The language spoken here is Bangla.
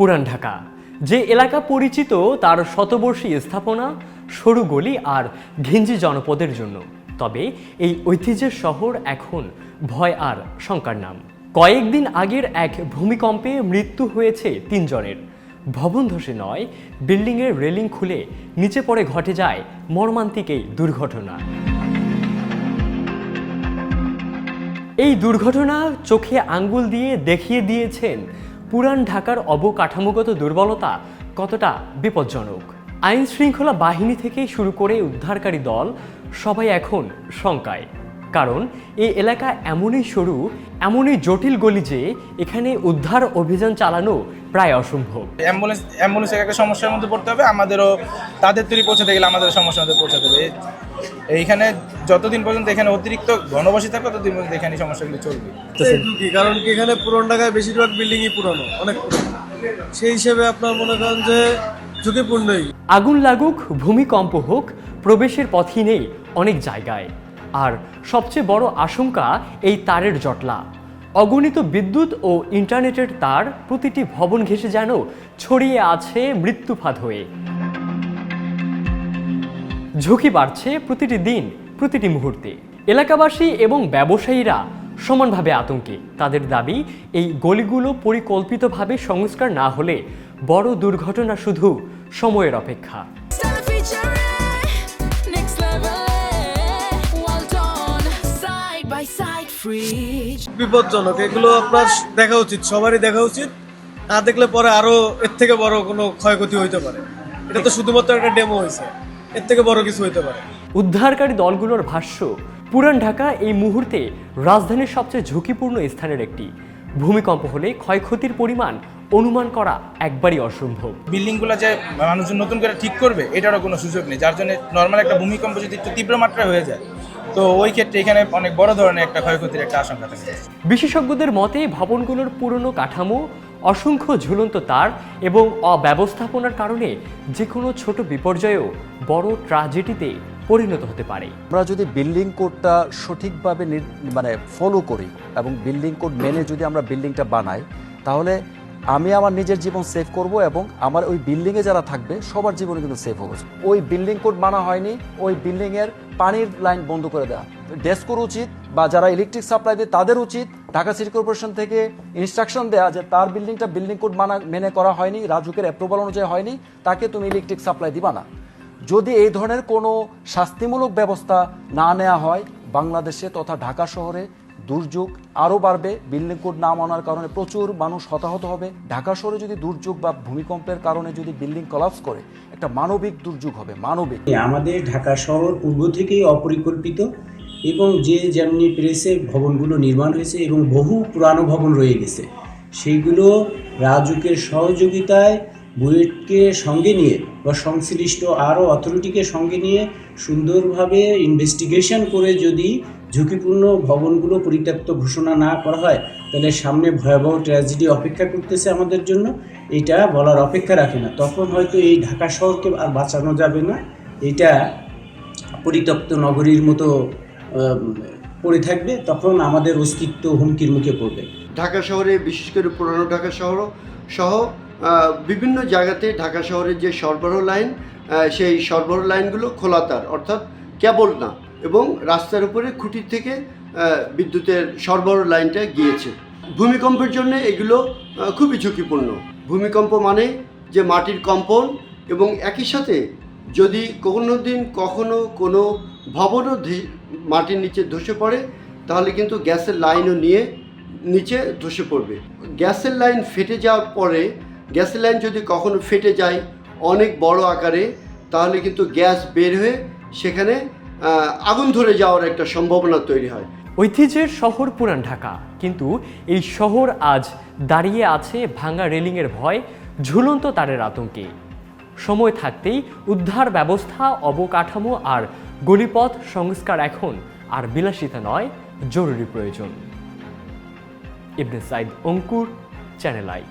পুরান ঢাকা, যে এলাকা পরিচিত তার শতবর্ষী স্থাপনা, সরু গলি আর ঘিঞ্জি জনপদের জন্য। তবে এই ঐতিহ্যের শহর এখন ভয় আর শঙ্কার নাম। কয়েকদিন আগের এক ভূমিকম্পে মৃত্যু হয়েছে ৩ জনের। ভবন ধসে নয়, বিল্ডিংয়ের রেলিং খুলে নিচে পড়ে ঘটে যায় মর্মান্তিক এই দুর্ঘটনা। এই দুর্ঘটনা চোখে আঙ্গুল দিয়ে দেখিয়ে দিয়েছেন পুরান ঢাকার অবকাঠামোগত দুর্বলতা কতটা বিপজ্জনক। আইন শৃঙ্খলা বাহিনী থেকে শুরু করে উদ্ধারকারী দল সবাই এখন শঙ্কায়, কারণ এই এলাকা এমনই সরু, এমনই জটিল গলি যে এখানে উদ্ধার অভিযান চালানো প্রায় অসম্ভব। অ্যাম্বুলেন্সের একটা সমস্যার মধ্যে পড়তে হবে, আমাদেরও তাদের তৈরি পৌঁছাতে গেলে আমাদের সমস্যার মধ্যে পৌঁছাতে হবে। এইখানে যতদিন পর্যন্ত এখানে অতিরিক্ত ঘনবসতি থাকবে ততদিন পর্যন্ত এখানে সমস্যাগুলো চলবে। কারণ কি এখানে পুরান ঢাকায় বেশিরভাগ বিল্ডিংই পুরানো, অনেক পুরানো, সেই হিসেবে আপনার মনে করেন যে ঝুঁকিপূর্ণই। আগুন লাগুক, ভূমিকম্প হোক, প্রবেশের পথই নেই অনেক জায়গায়। আর সবচেয়ে বড় আশঙ্কা এই তারের জটলা। অগণিত বিদ্যুৎ ও ইন্টারনেটের তার প্রতিটি ভবন ঘেঁষে যেন ছড়িয়ে আছে মৃত্যুফাত হয়ে। ঝুঁকি বাড়ছে প্রতিটি দিন, প্রতিটি মুহূর্তে। এলাকাবাসী এবং ব্যবসায়ীরা সমানভাবে আতঙ্কে। তাদের দাবি, এই গলিগুলো পরিকল্পিতভাবে সংস্কার না হলে বড় দুর্ঘটনা শুধু সময়ের অপেক্ষা। বিপজ্জনক, এগুলো আপনার দেখা উচিত, সবারই দেখা উচিত। না দেখলে পরে আরো এর থেকে বড় কোনো ক্ষয়ক্ষতি হইতে পারে। এটা তো শুধুমাত্র একটা ডেমো হয়েছে, এর থেকে বড় কিছু হইতে পারে। উদ্ধারকারী দলগুলোর ভাষ্য, পুরান ঢাকা এই মুহূর্তে রাজধানীর সবচেয়ে ঝুঁকিপূর্ণ স্থানের একটি। ভূমিকম্প হলে ক্ষয়ক্ষতির পরিমাণ অনুমান করা একবারই অসম্ভব। বিল্ডিংগুলো যে মানুষজন নতুন করে ঠিক করবে এটারও কোনো সুযোগ নেই, যার জন্য নর্মাল একটা ভূমিকম্প যদি একটু তীব্র মাত্রায় হয়ে যায় তো ওই ক্ষেত্রে এখানে অনেক বড় ধরনের একটা ক্ষয়ক্ষতির একটা আশঙ্কা থাকে। বিশেষজ্ঞদের মতে ভবনগুলোর পুরনো কাঠামো, অসংখ্য ঝুলন্ত তার এবং অব্যবস্থাপনার কারণে যে কোনো ছোট বিপর্যয়ও বড় ট্র্যাজেডিতে পরিণত হতে পারে। আমরা যদি বিল্ডিং কোডটা সঠিকভাবে ফলো করি এবং বিল্ডিং কোড মেনে যদি আমরা বিল্ডিংটা বানাই, তাহলে আমি আমার নিজের জীবন সেভ করব এবং আমার ওই বিল্ডিংয়ে যারা থাকবে সবার জীবনে কিন্তু সেভ হবে। ওই বিল্ডিং কোড মানা হয়নি, ওই বিল্ডিংয়ের পানির লাইন বন্ধ করে দেওয়া। ডেস্কোর উচিত বা যারা ইলেকট্রিক সাপ্লাই দেয় তাদের উচিত ঢাকা সিটি কর্পোরেশন থেকে ইনস্ট্রাকশন দেওয়া যে তার বিল্ডিংটা বিল্ডিং কোড মেনে করা হয়নি, রাজুকের অ্যাপ্রুভাল অনুযায়ী হয়নি, তাকে তুমি ইলেকট্রিক সাপ্লাই দিবা না। যদি এই ধরনের কোনো শাস্তিমূলক ব্যবস্থা না নেওয়া হয়, বাংলাদেশে তথা ঢাকা শহরে দুর্যোগ আরও বাড়বে। বিল্ডিং কোড না মানার কারণে প্রচুর মানুষ হতাহত হবে। ঢাকা শহরে যদি দুর্যোগ বা ভূমিকম্পের কারণে যদি বিল্ডিং কলাপস করে, একটা মানবিক দুর্যোগ হবে, মানবিক। আমাদের ঢাকা শহর পূর্ব থেকেই অপরিকল্পিত এবং যে যেমনি প্রেসে ভবনগুলো নির্মাণ হয়েছে এবং বহু পুরানো ভবন রয়ে গেছে, সেইগুলো রাজুকের সহযোগিতায় বুয়েটকে সঙ্গে নিয়ে বা সংশ্লিষ্ট আরও অথরিটিকে সঙ্গে নিয়ে সুন্দরভাবে ইনভেস্টিগেশন করে যদি ঝুঁকিপূর্ণ ভবনগুলো পরিত্যক্ত ঘোষণা না করা হয়, তাহলে সামনে ভয়াবহ ট্র্যাজেডি অপেক্ষা করতেছে আমাদের জন্য। এটা বলার অপেক্ষা রাখে না। তখন হয়তো এই ঢাকা শহরকে আর বাঁচানো যাবে না, এটা পরিত্যক্ত নগরীর মতো পড়ে থাকবে, তখন আমাদের অস্তিত্ব হুমকির মুখে পড়বে। ঢাকা শহরে, বিশেষ করে পুরানো ঢাকা শহর সহ বিভিন্ন জায়গাতে ঢাকা শহরের যে সরবরাহ লাইন, সেই সরবরাহ লাইনগুলো খোলা তার, অর্থাৎ কেবল না, এবং রাস্তার উপরে খুঁটির থেকে বিদ্যুতের সরবরাহ লাইনটা গিয়েছে। ভূমিকম্পের জন্য এগুলো খুবই ঝুঁকিপূর্ণ। ভূমিকম্প মানে যে মাটির কম্পন, এবং একই সাথে যদি কখনো কোনো ভবনও মাটির নিচে ধসে পড়ে, তাহলে কিন্তু গ্যাসের লাইনও নিয়ে নিচে ধসে পড়বে। গ্যাসের লাইন ফেটে যাওয়ার পরে, গ্যাসের লাইন যদি কখনো ফেটে যায় অনেক বড় আকারে, তাহলে কিন্তু গ্যাস বের হয়ে সেখানে আগুন ধরে যাওয়ার একটা সম্ভাবনা তৈরি হয়। ঐতিহ্যের শহর পুরান ঢাকা, কিন্তু এই শহর আজ দাঁড়িয়ে আছে ভাঙা রেলিংয়ের ভয়, ঝুলন্ত তারের আতঙ্কে। সময় থাকতেই উদ্ধার ব্যবস্থা, অবকাঠামো আর গলিপথ সংস্কার এখন আর বিলাসিতা নয়, জরুরি প্রয়োজন। ইবনে সাইদ অঙ্কুর, চ্যানেল আই।